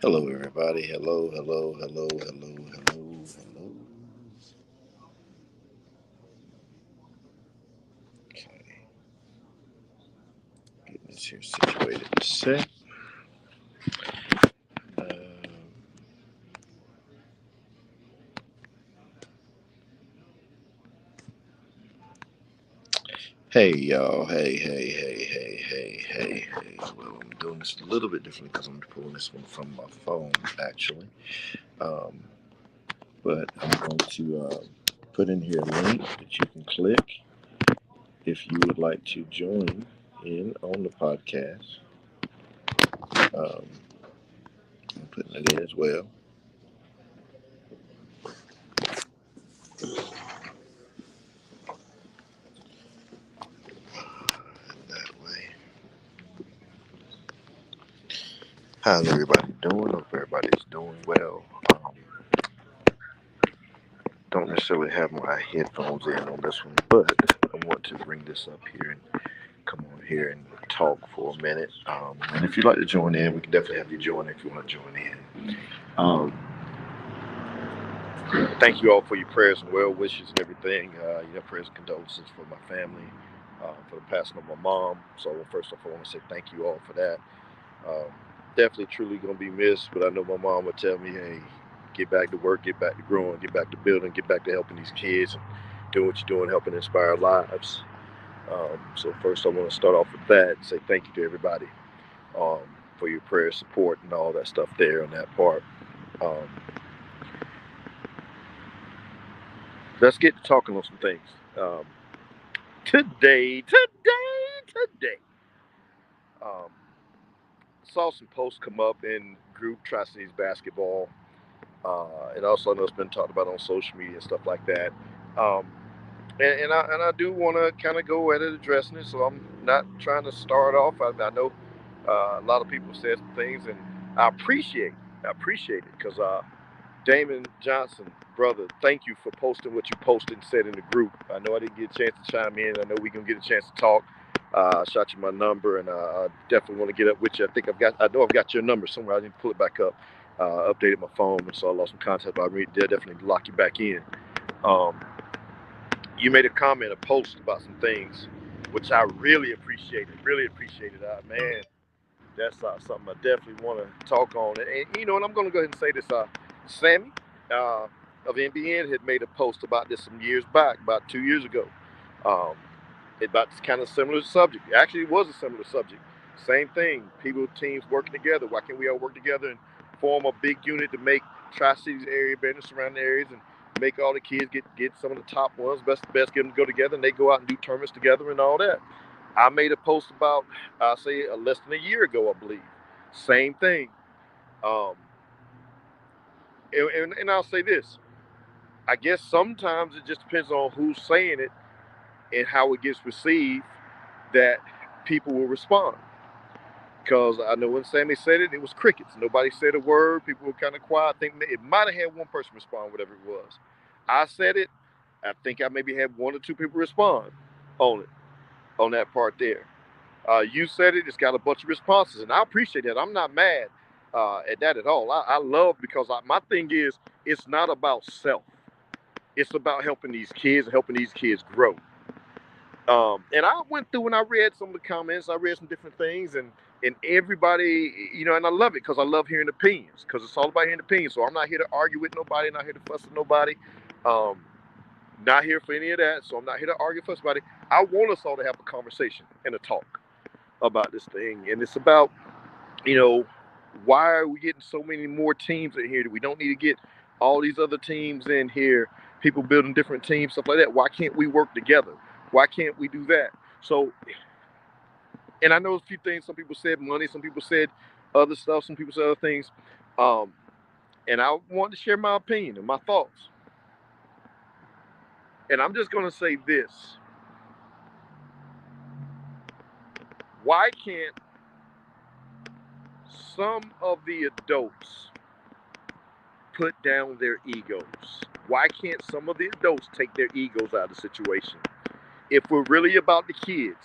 Hello, everybody. Hello, hello, hello, hello, hello, hello. Okay, getting this here situated and set. Um, hey, y'all. Hey. Well, I'm doing this a little bit differently because I'm pulling this one from my phone, actually. Um, but I'm going to put in here a link that you can click if you would like to join in on the podcast. Um, I'm putting it in as well. That way. How's everybody doing? Hope everybody's doing well. Don't necessarily have my headphones in on this one, but I want to bring this up here and come on here and talk for a minute. And if you'd like to join in, we can definitely have you join if you want to join in. Um, thank you all for your prayers and well wishes and everything. Prayers and condolences for my family, for the passing of my mom. So first off, I want to say thank you all for that. Um, Definitely, truly gonna be missed. But I know my mom would tell me, "Hey, get back to work, get back to growing, get back to building, get back to helping these kids and doing what you're doing, helping inspire lives." So first, I want to start off with that and say thank you to everybody um, for your prayer, support, and all that stuff there on that part. Um, let's get to talking on some things. Um, today, um, saw some posts come up in group Tri Cities basketball. And also, I know it's been talked about on social media and stuff like that. Um, and I do want to kind of go at it addressing it. So I'm not trying to start off. I know a lot of people said some things, and I appreciate it because Damon Johnson, brother, thank you for posting what you posted and said in the group. I know I didn't get a chance to chime in. I know we can get a chance to talk. I shot you my number, and I definitely want to get up with you. I know I've got your number somewhere. I didn't pull it back up. Updated my phone, and so I lost some contact. But I definitely lock you back in. Um, you made a comment, a post about some things, which I really appreciated. Really appreciated. Man, that's something I definitely want to talk on. And I'm going to go ahead and say this. Sammy of NBN had made a post about this some years back, about 2 years ago, um, about this kind of similar subject. Actually, it was a similar subject. Same thing. People, teams working together. Why can't we all work together and form a big unit to make Tri-Cities area better, surrounding areas, and make all the kids get some of the top ones, best get them to go together, and they go out and do tournaments together and all that. I made a post about, I'll say, less than a year ago, I believe. Same thing. Um, and I'll say this. I guess sometimes it just depends on who's saying it and how it gets received that people will respond. Because I know when Sammy said it, it was crickets. Nobody said a word. People were kind of quiet. I think it might have had one person respond, whatever it was. I said it. I think I maybe had one or two people respond on it, on that part there. You said it. It's got a bunch of responses, and I appreciate that. I'm not mad at that at all. I love because my thing is it's not about self. It's about helping these kids and helping these kids grow. And I went through and I read some of the comments. I read some different things, and everybody, and I love it because I love hearing opinions because it's all about hearing opinions. So I'm not here to argue with nobody, not here to fuss with nobody. Um, Not here for any of that. So I'm not here to argue, fuss about it. I want us all to have a conversation and a talk about this thing, and it's about you know why are we getting so many more teams in here? We don't need to get all these other teams in here. People building different teams, stuff like that. Why can't we work together? Why can't we do that? So, and I know a few things. Some people said money. Some people said other stuff. Some people said other things. Um, and I wanted to share my opinion and my thoughts. And I'm just going to say this: why can't some of the adults put down their egos? Why can't some of the adults take their egos out of the situation? If we're really about the kids,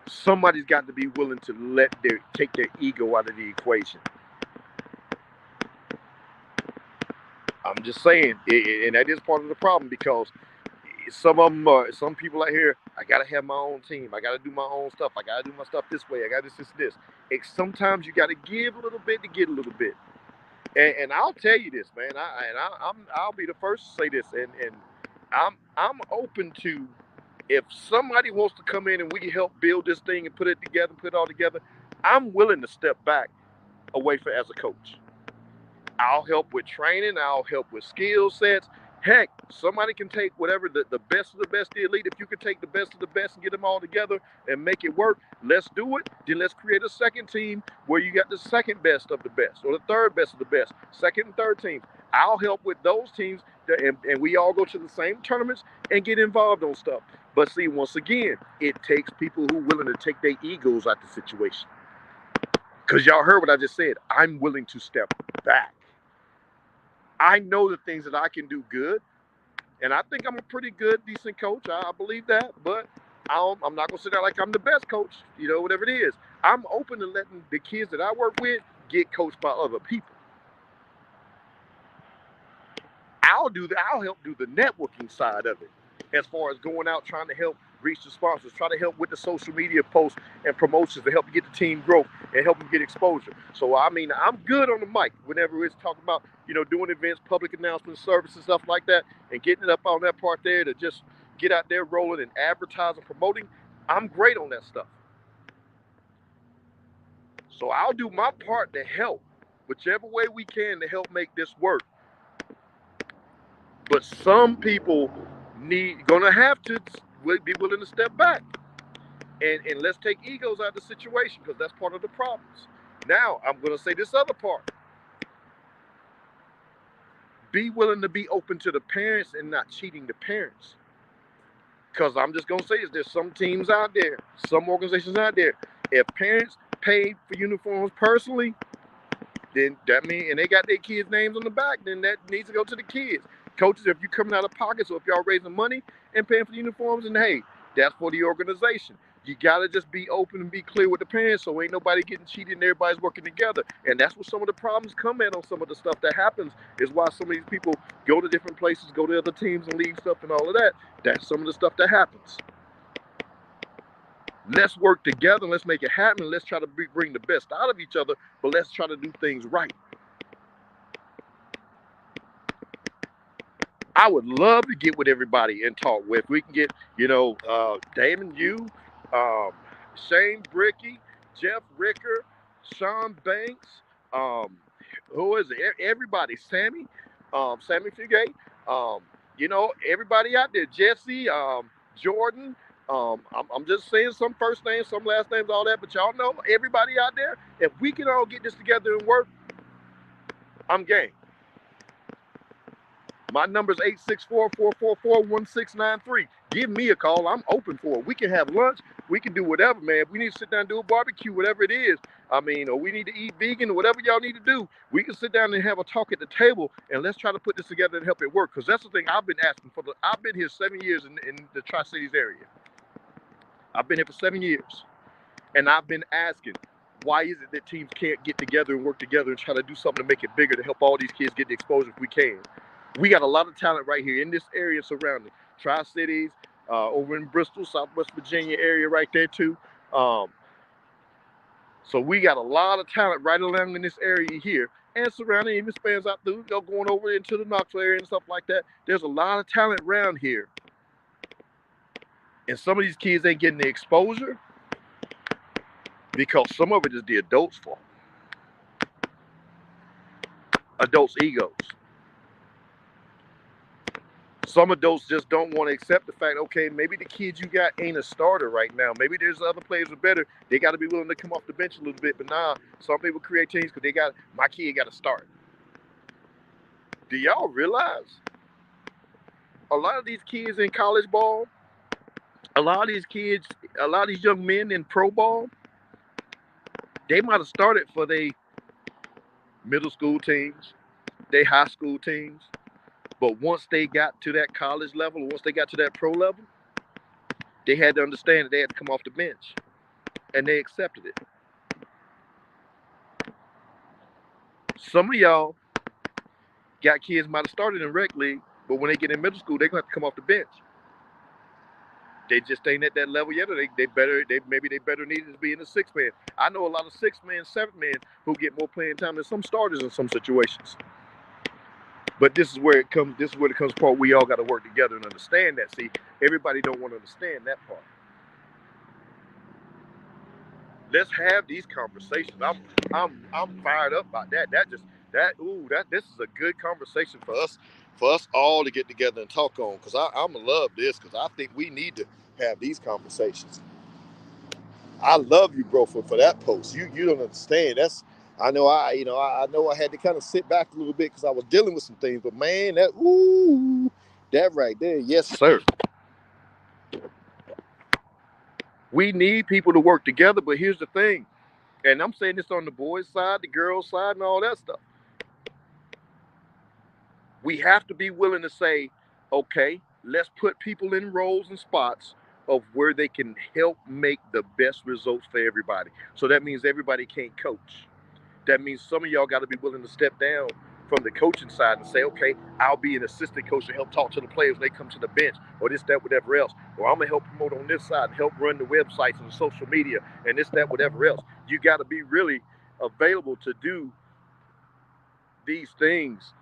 somebody's got to be willing to take their ego out of the equation. I'm just saying, and that is part of the problem because some of them are, some people out here, I gotta have my own team. I gotta do my own stuff. I gotta do my stuff this way. I got this. Sometimes you gotta give a little bit to get a little bit. And I'll tell you this, man. I'll be the first to say this, and I'm open to, if somebody wants to come in and we can help build this thing and put it together, put it all together. I'm willing to step back away from as a coach. I'll help with training. I'll help with skill sets. Heck, somebody can take whatever the best of the best, the elite. If you can take the best of the best and get them all together and make it work, let's do it. Then let's create a second team where you got the second best of the best or the third best of the best, second and third teams. I'll help with those teams, and we all go to the same tournaments and get involved on stuff. But see, once again, it takes people who are willing to take their egos out the situation. Because y'all heard what I just said. I'm willing to step back. I know the things that I can do good, and I think I'm a pretty good, decent coach. I believe that, but I'm not going to sit there like I'm the best coach, whatever it is. I'm open to letting the kids that I work with get coached by other people. I'll help do the networking side of it, as far as going out trying to help reach the sponsors, try to help with the social media posts and promotions to help get the team growth and help them get exposure. So I mean, I'm good on the mic whenever it's talking about doing events, public announcements, services, stuff like that, and getting it up on that part there to just get out there rolling and advertising, promoting. I'm great on that stuff. So I'll do my part to help, whichever way we can to help make this work. But some people gonna have to be willing to step back, and let's take egos out of the situation, because that's part of the problems. Now I'm gonna say this other part: be willing to be open to the parents and not cheating the parents. Because I'm just gonna say this: there's some teams out there, some organizations out there. If parents pay for uniforms personally, then that means, and they got their kids' names on the back, then that needs to go to the kids. Coaches, if you're coming out of pocket, so if y'all raising money and paying for the uniforms, and hey, that's for the organization. You gotta just be open and be clear with the parents, so ain't nobody getting cheated and everybody's working together. And that's where some of the problems come in on some of the stuff that happens, is why some of these people go to different places, go to other teams and leave stuff and all of that. That's some of the stuff that happens. Let's work together. Let's make it happen. Let's try to bring the best out of each other, but let's try to do things right. I would love to get with everybody and talk with. We can get, Damon, you, Shane Bricky, Jeff Ricker, Sean Banks, who is it? Everybody, Sammy Fugate, everybody out there, Jesse, Jordan. I'm just saying some first names, some last names, all that, but y'all know everybody out there. If we can all get this together and work, I'm game. My number is 864-444-1693. Give me a call. I'm open for it. We can have lunch. We can do whatever, man. If we need to sit down and do a barbecue, whatever it is, or we need to eat vegan, or whatever y'all need to do, we can sit down and have a talk at the table, and let's try to put this together and help it work. Because that's the thing I've been asking for. I've been here 7 years in the Tri-Cities area. I've been here for 7 years. And I've been asking, why is it that teams can't get together and work together and try to do something to make it bigger to help all these kids get the exposure if we can? We got a lot of talent right here in this area surrounding Tri-Cities, over in Bristol, Southwest Virginia area right there too. So we got a lot of talent right along in this area here, and surrounding, even spans out through, going over into the Knoxville area and stuff like that. There's a lot of talent around here. And some of these kids ain't getting the exposure because some of it is the adults' fault. Adults' egos. Some adults just don't want to accept the fact, okay, maybe the kid you got ain't a starter right now. Maybe there's other players who are better. They got to be willing to come off the bench a little bit. But nah, some people create teams because my kid got to start. Do y'all realize a lot of these kids in college ball, a lot of these young men in pro ball, they might have started for their middle school teams, their high school teams. But once they got to that college level, once they got to that pro level, they had to understand that they had to come off the bench. And they accepted it. Some of y'all Got kids might have started in rec league, but when they get in middle school, they're gonna have to come off the bench. They just ain't at that level yet, or they better need to be in the 6-man. I know a lot of 6-man, 7-man who get more playing time than some starters in some situations. But this is where it comes. This is where it comes apart. We all got to work together and understand that. See, everybody don't want to understand that part. Let's have these conversations. I'm fired up about that. This is a good conversation for us all to get together and talk on. Cause I'm gonna love this. Cause I think we need to have these conversations. I love you, bro, for that post. You don't understand. I know I had to kind of sit back a little bit because I was dealing with some things. But man, that right there, yes, sir. We need people to work together. But here's the thing. And I'm saying this on the boys' side, the girls' side, and all that stuff. We have to be willing to say, okay, let's put people in roles and spots of where they can help make the best results for everybody. So that means everybody can't coach. That means some of y'all got to be willing to step down from the coaching side and say, okay, I'll be an assistant coach to help talk to the players when they come to the bench, or this, that, whatever else. Or I'm going to help promote on this side and help run the websites and the social media and this, that, whatever else. You got to be really available to do these things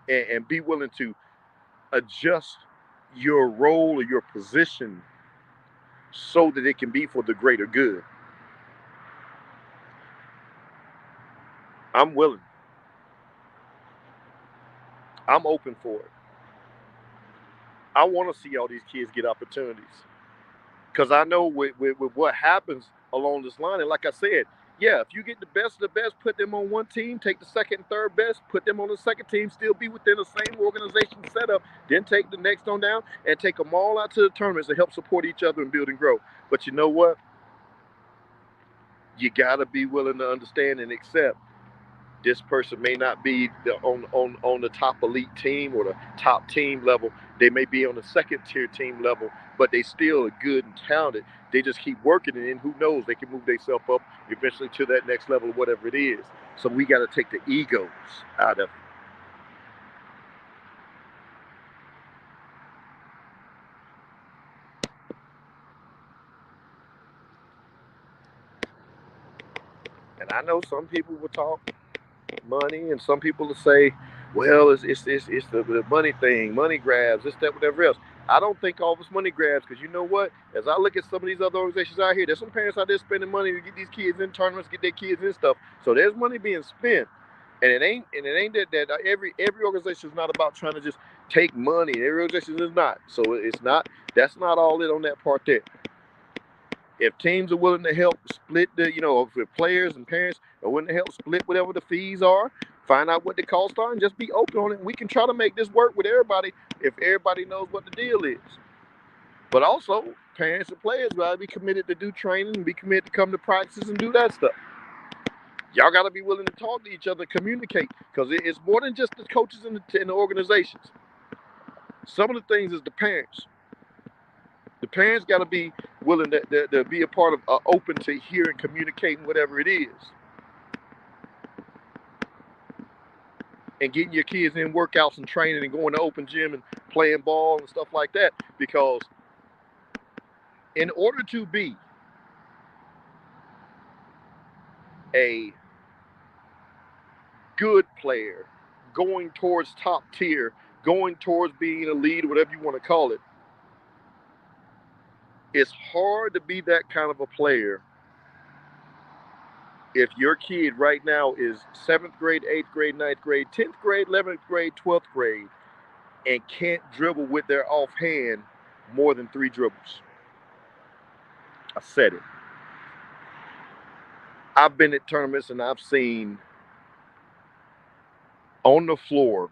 and be willing to adjust your role or your position so that it can be for the greater good. I'm willing. I'm open for it. I want to see all these kids get opportunities. Because I know with what happens along this line, and like I said, yeah, if you get the best of the best, put them on one team, take the second and third best, put them on the second team, still be within the same organization setup, then take the next on down and take them all out to the tournaments and help support each other and build and grow. But you know what? You got to be willing to understand and accept this person may not be on the top elite team or the top team level. They may be on the second tier team level, but they still are good and talented. They just keep working, and then who knows, they can move themselves up eventually to that next level, whatever it is. So we got to take the egos out of it. And I know some people will talk money, and some people will say, well, it's the money thing, money grabs, this, that, whatever else. I don't think all this money grabs, because you know what? As I look at some of these other organizations out here, there's some parents out there spending money to get these kids in tournaments, get their kids in stuff. So there's money being spent, and it ain't that every organization is not about trying to just take money. Every organization is not. So it's not. That's not all it on that part there. If teams are willing to help split if players and parents are willing to help split whatever the fees are, find out what the costs are, and just be open on it. We can try to make this work with everybody if everybody knows what the deal is. But also, parents and players gotta be committed to do training and be committed to come to practices and do that stuff. Y'all gotta be willing to talk to each other, communicate, because it's more than just the coaches in the organizations. Some of the things is the parents. The parents got to be willing to be a part of, open to hear and communicating whatever it is. And getting your kids in workouts and training and going to open gym and playing ball and stuff like that. Because in order to be a good player, going towards top tier, going towards being a lead, whatever you want to call it, it's hard to be that kind of a player if your kid right now is 7th grade, 8th grade, 9th grade, 10th grade, 11th grade, 12th grade, and can't dribble with their offhand more than 3 dribbles. I said it. I've been at tournaments and I've seen on the floor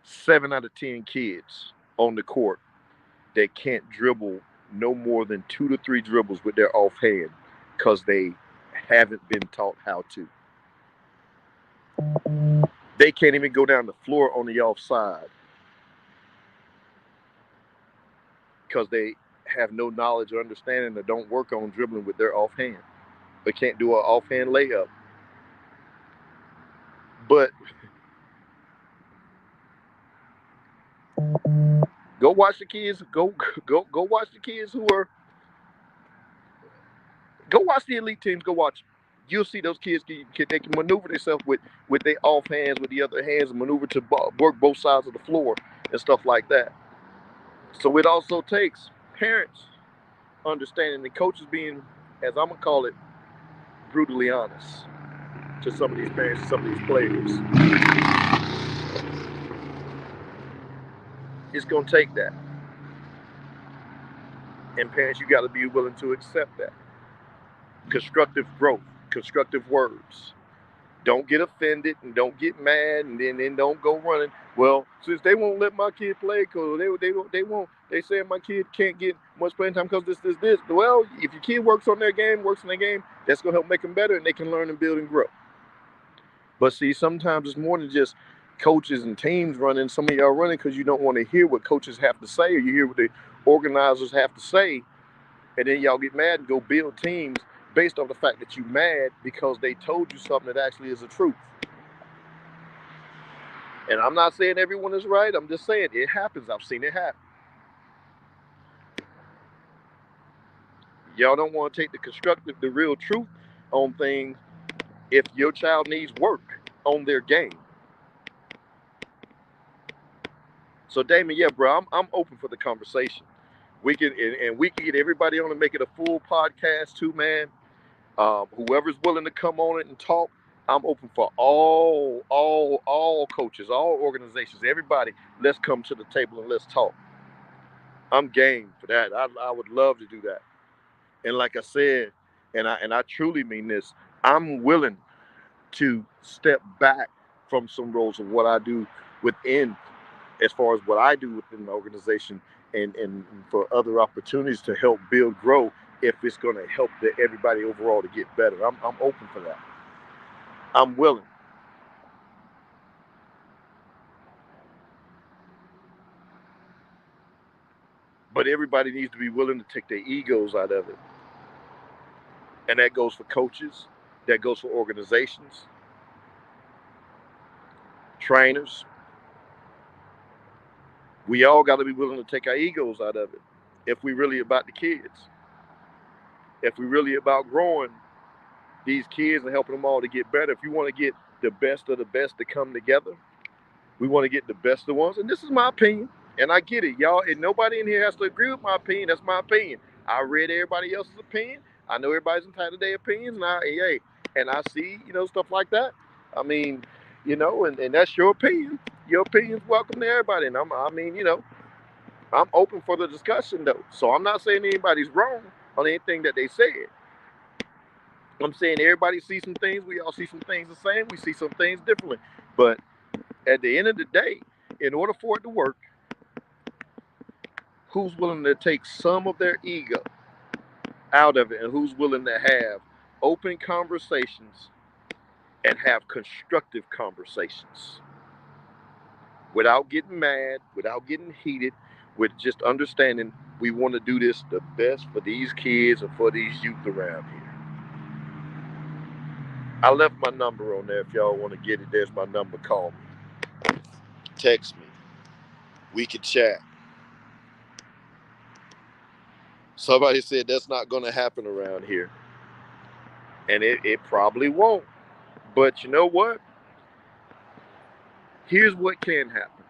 7 out of 10 kids on the court that can't dribble no more than 2 to 3 dribbles with their offhand because they haven't been taught how to. They can't even go down the floor on the offside because they have no knowledge or understanding or don't work on dribbling with their offhand. They can't do an offhand layup. But Go watch the kids. Go watch the kids who are. Go watch the elite teams. Go watch. You'll see those kids they can maneuver themselves with their off hands, with the other hands, and maneuver to work both sides of the floor and stuff like that. So it also takes parents understanding the coaches being, as I'm gonna call it, brutally honest to some of these parents, some of these players. It's gonna take that, and parents, you got to be willing to accept that. Constructive growth, constructive words. Don't get offended and don't get mad and then don't go running. Well, since they won't let my kid play, cause they won't. They say my kid can't get much playing time because this. Well, if your kid works on their game, that's gonna help make them better and they can learn and build and grow. But see, sometimes it's more than just coaches and teams running. Some of y'all running because you don't want to hear what coaches have to say, or you hear what the organizers have to say, and then y'all get mad and go build teams based on the fact that you mad because they told you something that actually is the truth. And I'm not saying everyone is right. I'm just saying it happens. I've seen it happen. Y'all don't want to take the constructive, the real truth on things if your child needs work on their game. So Damon, yeah, bro, I'm open for the conversation. We can and we can get everybody on and make it a full podcast too, man. Whoever's willing to come on it and talk, I'm open for all coaches, all organizations, everybody. Let's come to the table and let's talk. I'm game for that. I would love to do that. And like I said, and I truly mean this, I'm willing to step back from some roles of what I do within, as far as what I do within the organization, and for other opportunities to help build, grow, if it's going to help everybody overall to get better. I'm open for that. I'm willing. But everybody needs to be willing to take their egos out of it. And that goes for coaches, that goes for organizations, trainers. We all got to be willing to take our egos out of it if we really about the kids. If we really about growing these kids and helping them all to get better. If you want to get the best of the best to come together, we want to get the best of the ones. And this is my opinion. And I get it, y'all. And nobody in here has to agree with my opinion. That's my opinion. I read everybody else's opinion. I know everybody's entitled to their opinions. And I see, stuff like that. I mean, and that's your opinion. Your opinion's welcome to everybody. And I'm open for the discussion though. So I'm not saying anybody's wrong on anything that they said. I'm saying everybody sees some things. We all see some things the same. We see some things differently. But at the end of the day, in order for it to work, who's willing to take some of their ego out of it, and who's willing to have open conversations and have constructive conversations without getting mad, without getting heated, with just understanding we want to do this the best for these kids and for these youth around here. I left my number on there if y'all want to get it. There's my number. Call me. Text me. We can chat. Somebody said that's not going to happen around here. And it probably won't. But you know what? Here's what can happen.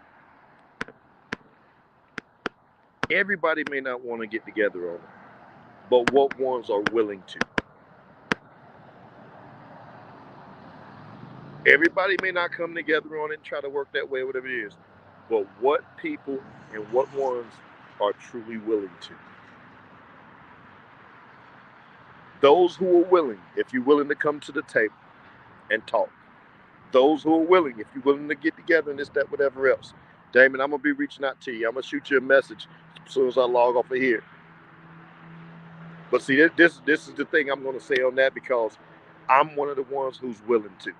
Everybody may not want to get together on it, but what ones are willing to? Everybody may not come together on it and try to work that way, whatever it is. But what people and what ones are truly willing to? Those who are willing, if you're willing to come to the table and talk. Those who are willing, if you're willing to get together and this, that, whatever else. Damon, I'm going to be reaching out to you. I'm going to shoot you a message as soon as I log off of here. But see, this is the thing I'm going to say on that, because I'm one of the ones who's willing to.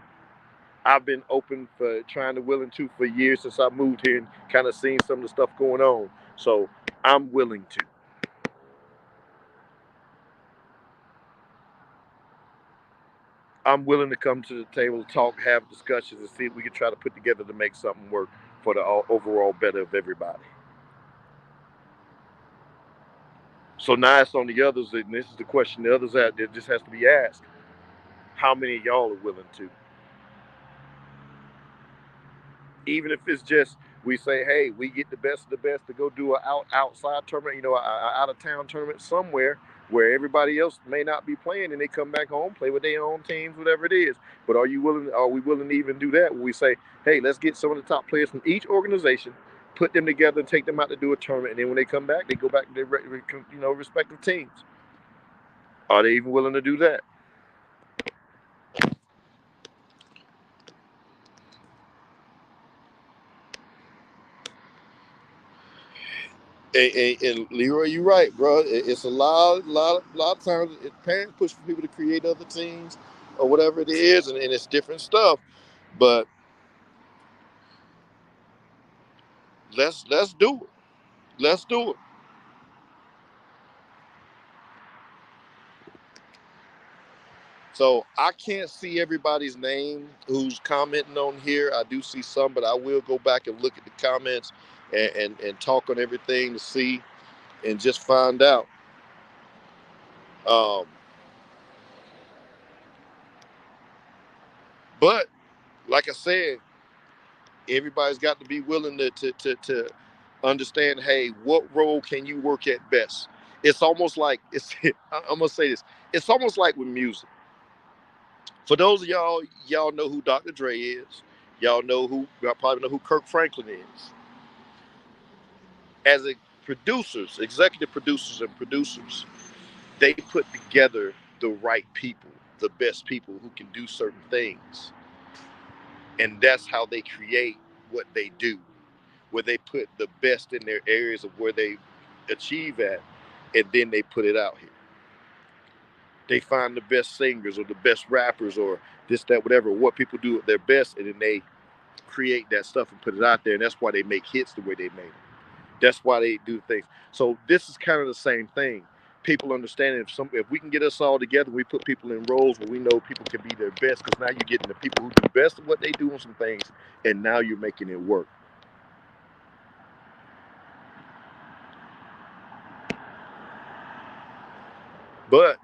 I've been open for trying to willing to for years since I moved here and kind of seen some of the stuff going on. So I'm willing to. I'm willing to come to the table, talk, have discussions, and see if we can try to put together to make something work for the overall better of everybody. So now it's on the others, and this is the question the others out there just has to be asked. How many of y'all are willing to? Even if it's just we say, hey, we get the best of the best to go do an outside tournament, a out of town tournament somewhere where everybody else may not be playing, and they come back home, play with their own teams, whatever it is. But are we willing to even do that? When we say, hey, let's get some of the top players from each organization, put them together, and take them out to do a tournament, and then when they come back, they go back to their respective teams. Are they even willing to do that? And Leroy, you're right, bro. It's a lot of times parents push for people to create other teams or whatever it is, and it's different stuff. But let's do it. Let's do it. So I can't see everybody's name who's commenting on here. I do see some, but I will go back and look at the comments and talk on everything to see and just find out. Um, but like I said, everybody's got to be willing to understand, hey, what role can you work at best? It's almost like I'm gonna say this. It's almost like with music. For those of y'all know who Dr. Dre is. Y'all probably know who Kirk Franklin is. As executive producers and producers, they put together the right people, the best people who can do certain things. And that's how they create what they do, where they put the best in their areas of where they achieve at, and then they put it out here. They find the best singers or the best rappers or this, that, whatever, what people do at their best, and then they create that stuff and put it out there. And that's why they make hits the way they make them. That's why they do things. So this is kind of the same thing. People understand if we can get us all together, we put people in roles where we know people can be their best, because now you're getting the people who do best of what they do on some things, and now you're making it work. But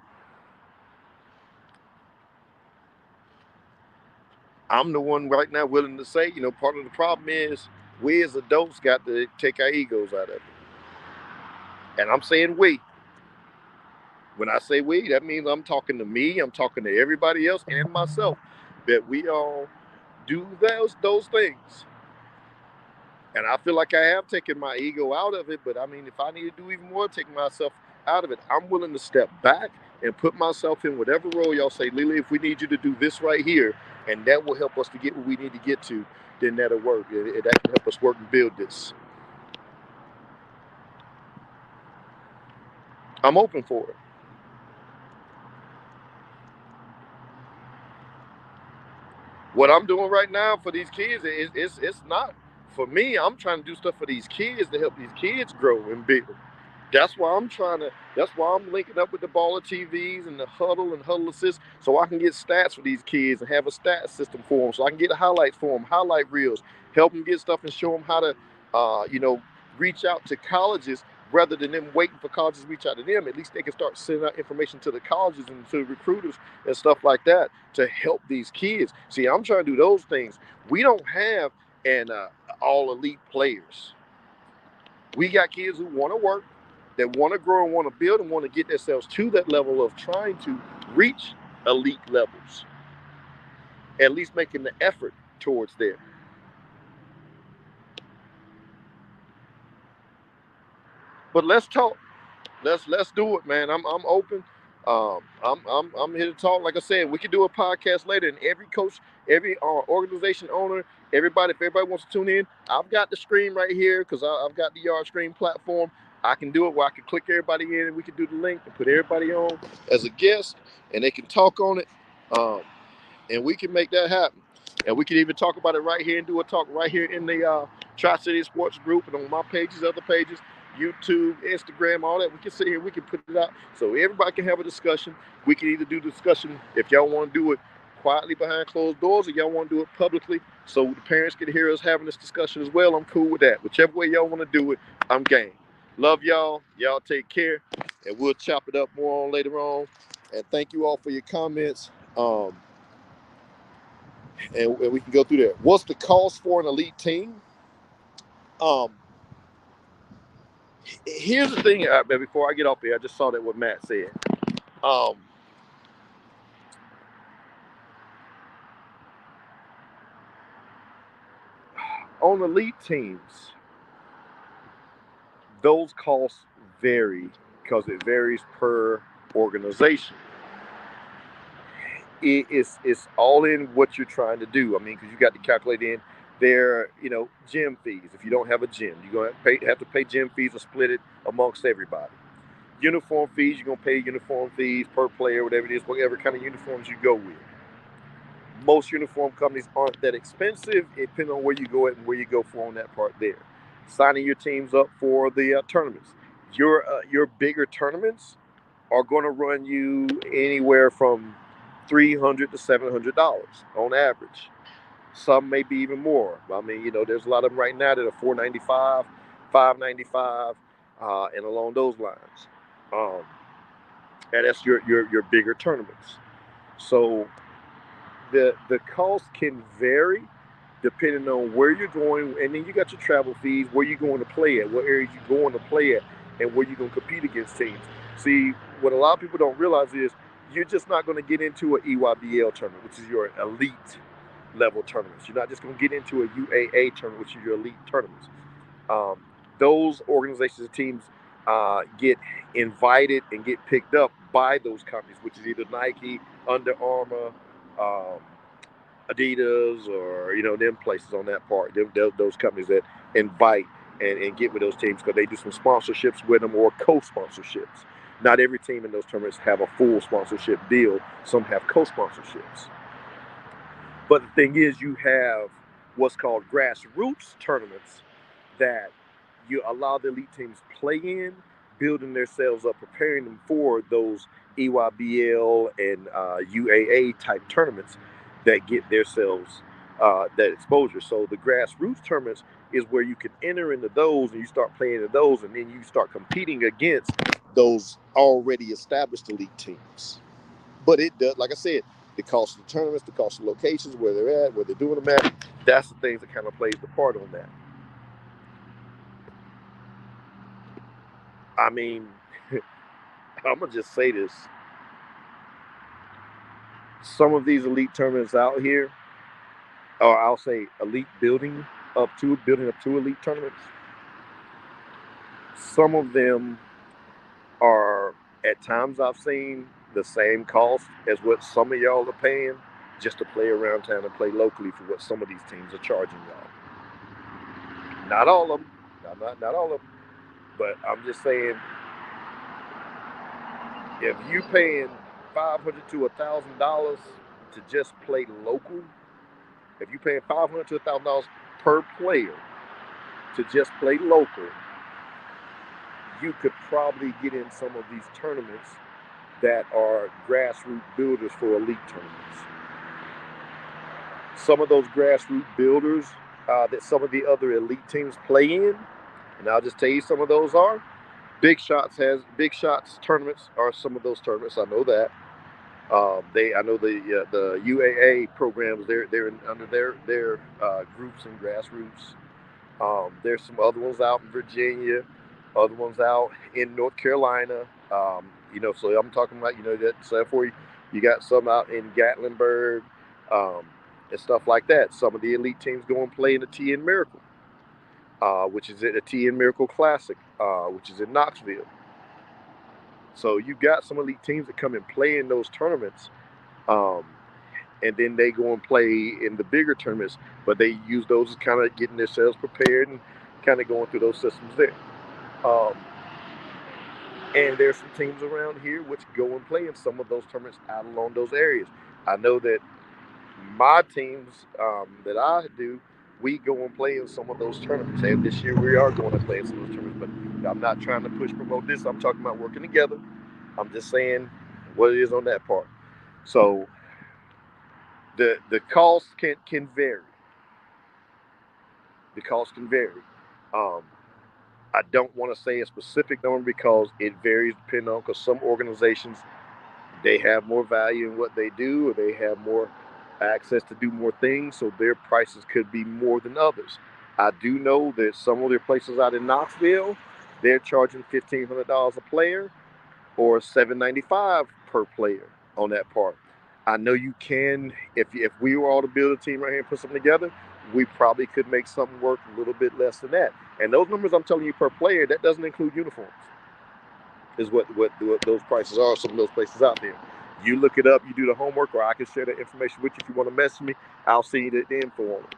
I'm the one right now willing to say, part of the problem is we as adults got to take our egos out of it. And I'm saying we. When I say we, that means I'm talking to me, I'm talking to everybody else and myself, that we all do those things. And I feel like I have taken my ego out of it, but I mean, if I need to do even more, take myself out of it, I'm willing to step back and put myself in whatever role y'all say, Lily, if we need you to do this right here, and that will help us to get where we need to get to, then that'll work. That can help us work and build this. I'm open for it. What I'm doing right now for these kids is it's not for me. I'm trying to do stuff for these kids to help these kids grow and build. That's why I'm linking up with the Baller TVs and the Huddle Assist, so I can get stats for these kids and have a stat system for them, so I can get highlights for them, highlight reels, help them get stuff and show them how to, reach out to colleges rather than them waiting for colleges to reach out to them. At least they can start sending out information to the colleges and to the recruiters and stuff like that to help these kids. See, I'm trying to do those things. We don't have an all elite players. We got kids who want to work, that want to grow and want to build and want to get themselves to that level of trying to reach elite levels. At least making the effort towards there. But let's talk. Let's do it, man. I'm open. I'm here to talk. Like I said, we can do a podcast later, and every coach, every organization owner, everybody, if everybody wants to tune in, I've got the screen right here because I've got the Yard Stream platform. I can do it where I can click everybody in, and we can do the link and put everybody on as a guest, and they can talk on it, and we can make that happen. And we can even talk about it right here and do a talk right here in the Tri-City Sports group and on my pages, other pages. YouTube, Instagram, all that. We can sit here, we can put it out so everybody can have a discussion. We can either do discussion if y'all want to do it quietly behind closed doors or y'all want to do it publicly so the parents can hear us having this discussion as well. I'm cool with that. Whichever way y'all want to do it, I'm game. Love y'all. Y'all take care, and we'll chop it up more on later on. And thank you all for your comments. And we can go through that. What's the cost for an elite team? Um, Here's the thing. Before I get off here, I just saw that what Matt said. Um, on elite teams, those costs vary because it varies per organization. It's all in what you're trying to do. I mean, because you got to calculate in their, gym fees. If you don't have a gym, you're gonna have to pay gym fees or split it amongst everybody. Uniform fees, you're gonna pay uniform fees per player, whatever it is, whatever kind of uniforms you go with. Most uniform companies aren't that expensive, depending on where you go at and where you go for on that part there. Signing your teams up for the tournaments. Your bigger tournaments are going to run you anywhere from $300 to $700 on average. Some may be even more. I mean, there's a lot of them right now that are $495, $595, and along those lines. Um, and that's your bigger tournaments. So the cost can vary depending on where you're going, and then you got your travel fees, where you're going to play at, what areas you're going to play at, and where you're going to compete against teams. See, what a lot of people don't realize is you're just not going to get into an EYBL tournament, which is your elite level tournaments. You're not just going to get into a UAA tournament, which is your elite tournaments. Um, those organizations and teams get invited and get picked up by those companies, which is either Nike, Under Armour, um, Adidas, or them places on that part. Those companies that invite and get with those teams because they do some sponsorships with them or co-sponsorships. Not every team in those tournaments have a full sponsorship deal. Some have co-sponsorships. But the thing is, you have what's called grassroots tournaments that you allow the elite teams play in, building themselves up, preparing them for those EYBL and UAA type tournaments that get themselves that exposure. So the grassroots tournaments is where you can enter into those and you start playing in those, and then you start competing against those already established elite teams. But it does, like I said, the cost of the tournaments, the cost of locations, where they're at, where they're doing them at, that's the things that kind of plays the part on that. I mean, I'm gonna just say this: some of these elite tournaments out here, or I'll say elite building up to elite tournaments. Some of them are, at times I've seen the same cost as what some of y'all are paying just to play around town and play locally for what some of these teams are charging y'all. Not all of them, not all of them, but I'm just saying, if you paying $500 to $1,000 to just play local, if you paying $500 to $1,000 per player to just play local, you could probably get in some of these tournaments that are grassroots builders for elite tournaments. Some of those grassroots builders that some of the other elite teams play in, and I'll just tell you some of those are. Big Shots tournaments are some of those tournaments. I know that. I know the UAA programs. They're under their groups and grassroots. There's some other ones out in Virginia, other ones out in North Carolina. So I'm talking about that. So for you got some out in Gatlinburg, um, and stuff like that. Some of the elite teams go and play in the TN Miracle, which is at the TN Miracle Classic, which is in Knoxville. So you got some elite teams that come and play in those tournaments, um, and then they go and play in the bigger tournaments. But they use those as kind of getting themselves prepared and kind of going through those systems there. Um, and there's some teams around here which go and play in some of those tournaments out along those areas. I know that my teams that I do, we go and play in some of those tournaments. And this year we are going to play in some of those tournaments. But I'm not trying to promote this. I'm talking about working together. I'm just saying what it is on that part. So the cost can vary. The cost can vary. Um, I don't want to say a specific number because it varies depending on, because some organizations, they have more value in what they do, or they have more access to do more things, so their prices could be more than others. I do know that some of their places out in Knoxville, they're charging $1,500 a player or $795 per player on that part. I know you can, if we were all to build a team right here and put something together, we probably could make something work a little bit less than that. And those numbers I'm telling you per player, that doesn't include uniforms, is what those prices are. Some of those places out there. You look it up, you do the homework, or I can share that information with you. If you want to message me, I'll send you the info on it.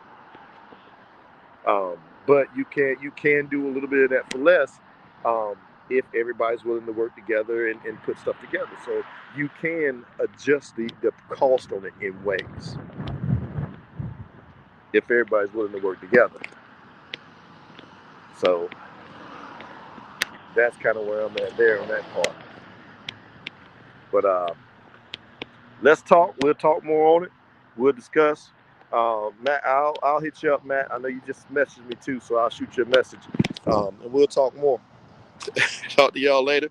But you can do a little bit of that for less, um, if everybody's willing to work together and put stuff together. So you can adjust the cost on it in ways if everybody's willing to work together. So that's kind of where I'm at there on that part. But let's talk. We'll talk more on it. We'll discuss. Matt, I'll hit you up, Matt. I know you just messaged me too, so I'll shoot you a message, and we'll talk more. Talk to y'all later.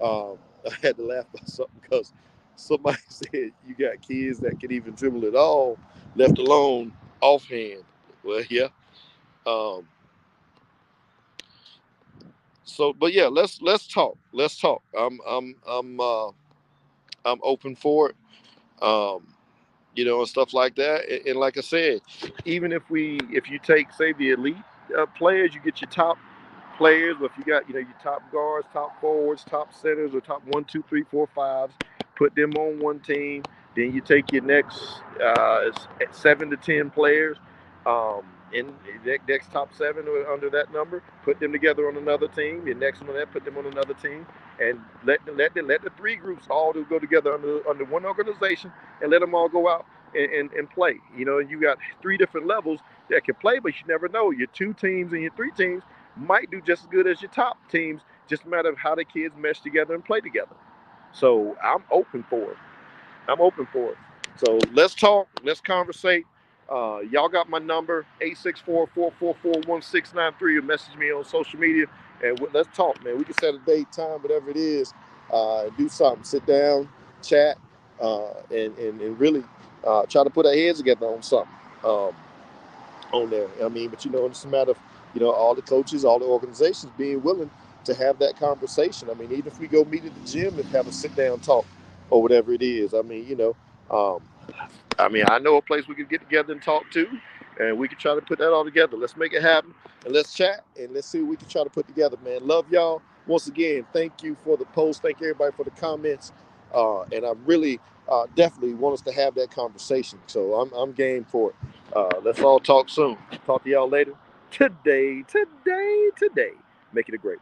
I had to laugh about something because somebody said you got kids that can even dribble at all, left alone offhand. Well, yeah. Um, so, but yeah, let's talk. Let's talk. I'm open for it. Um, and stuff like that. And like I said, even if you take, say, the elite players, you get your top players. But if you got your top guards, top forwards, top centers, or top 1, 2, 3, 4, 5s, put them on one team. Then you take your next 7 to 10 players, in next top 7 or under that number, put them together on another team. Your next one, that put them on another team, and let the 3 groups all go together under one organization, and let them all go out and play. You got 3 different levels that can play, but you never know. Your 2 teams and your 3 teams might do just as good as your top teams. Just a matter of how the kids mesh together and play together. So I'm open for it. I'm open for it. So let's talk. Let's conversate. Y'all got my number, 864-444-1693, or message me on social media, and let's talk, man. We can set a date, time, whatever it is, do something. Sit down, chat, and really try to put our heads together on something on there. I mean, but it's a matter of, all the coaches, all the organizations being willing to have that conversation. I mean, even if we go meet at the gym and have a sit down talk or whatever it is. I mean, I know a place we could get together and talk to, and we can try to put that all together. Let's make it happen, and let's chat, and let's see what we can try to put together, man. Love y'all. Once again, thank you for the post. Thank everybody for the comments. And I really definitely want us to have that conversation. So I'm game for it. Let's all talk soon. Talk to y'all later. Today. Make it a great.